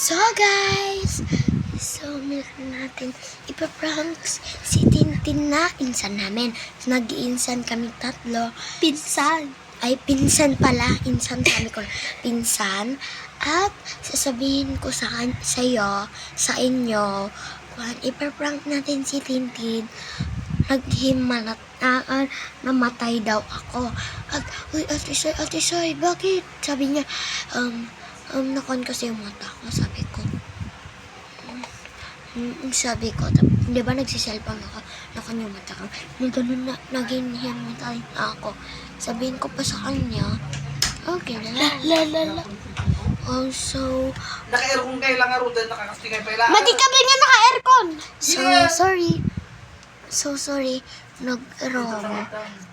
So guys, meron natin ipaprank si Tintin na insan namin. Nag-iinsan kami tatlo. Pinsan. Ay, pinsan pala. Insan sabi ko. Pinsan. At sasabihin ko sa inyo, kung ipaprank natin si Tintin, naghimanat namatay daw ako. At, uy, Ate Soy, bakit? Sabi niya, nakon kasi yung mata ko, sabi ko, di ba nagsiselfang ako, nakon yung mata ko, ganun na, naging himatay na ako. Sabihin ko pa sa kanya, okay na. Oh, so, Naka-aircon kayo lang nga ro, dahil nakakasti kayo pala. Mati ka ba nga naka-aircon? So sorry,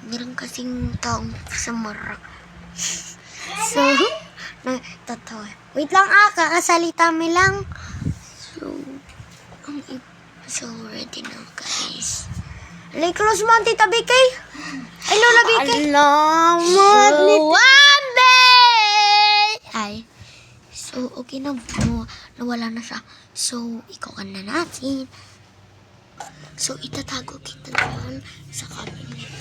meron kasing taong samarak. So, totoo. Wait lang kakasalita mi lang. So ready na guys. Like close mo ang tita Bikay. Ay, Lola Bikay. Alamat ni Ay. So, okay na. Nawala na siya. So, ikaw ka na natin. So, itatago kita doon sa cabinet.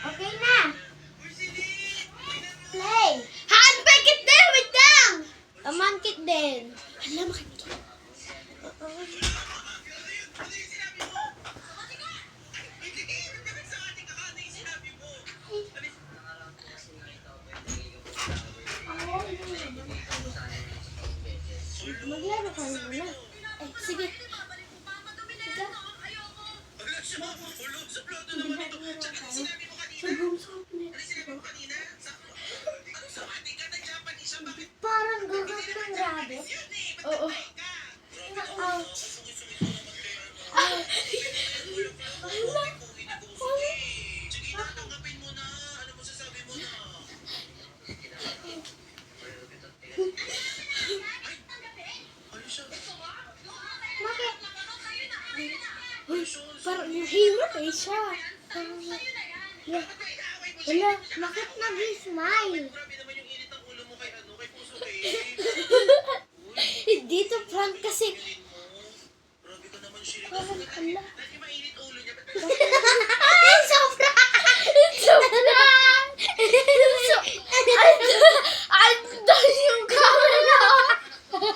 Okay na. Play. Handbag din! Wait lang! Amankit din. Hala, makikita. Maglaro ka muna. Sige. Parang gagat ng rabbit. Oo. Ouch. Parang nahihirap eh siya. Wala, bakit nag-smile? Dito prank kasi. Parang hala. Ay, sobra! Sobra! Andun yung camera! Oh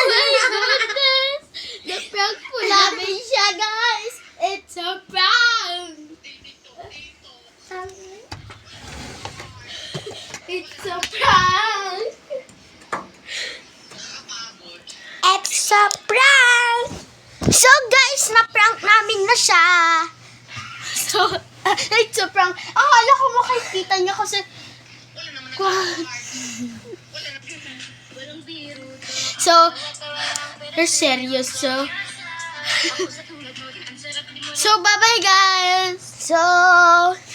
my goodness! Na-prank po namin siya, guys! It's a prank! It's a prank! Extra prank! So guys, na-prank namin na siya. So, it's a prank. Akala ko makikita niya kasi... So, you're serious, so... So, bye-bye, guys! So,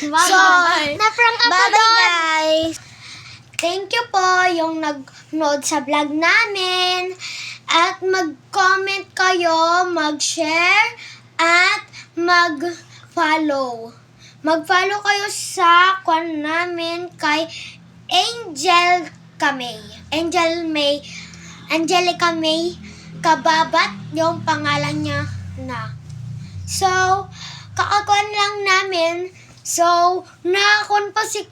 Bye-bye. na-prank ako Bye-bye, guys. Thank you po yung nag-nood sa vlog namin. At mag-comment kayo, mag-share, at mag-follow. Mag-follow kayo sa kwan namin kay Angelica May Kababat, yung pangalan niya na. So, kakakuan lang namin. So, nakakon pa si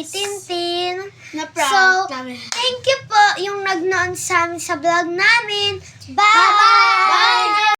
Tintin. Na-prank So, namin. thank you po yung nagnoon sa vlog namin. Bye! Bye-bye! Bye!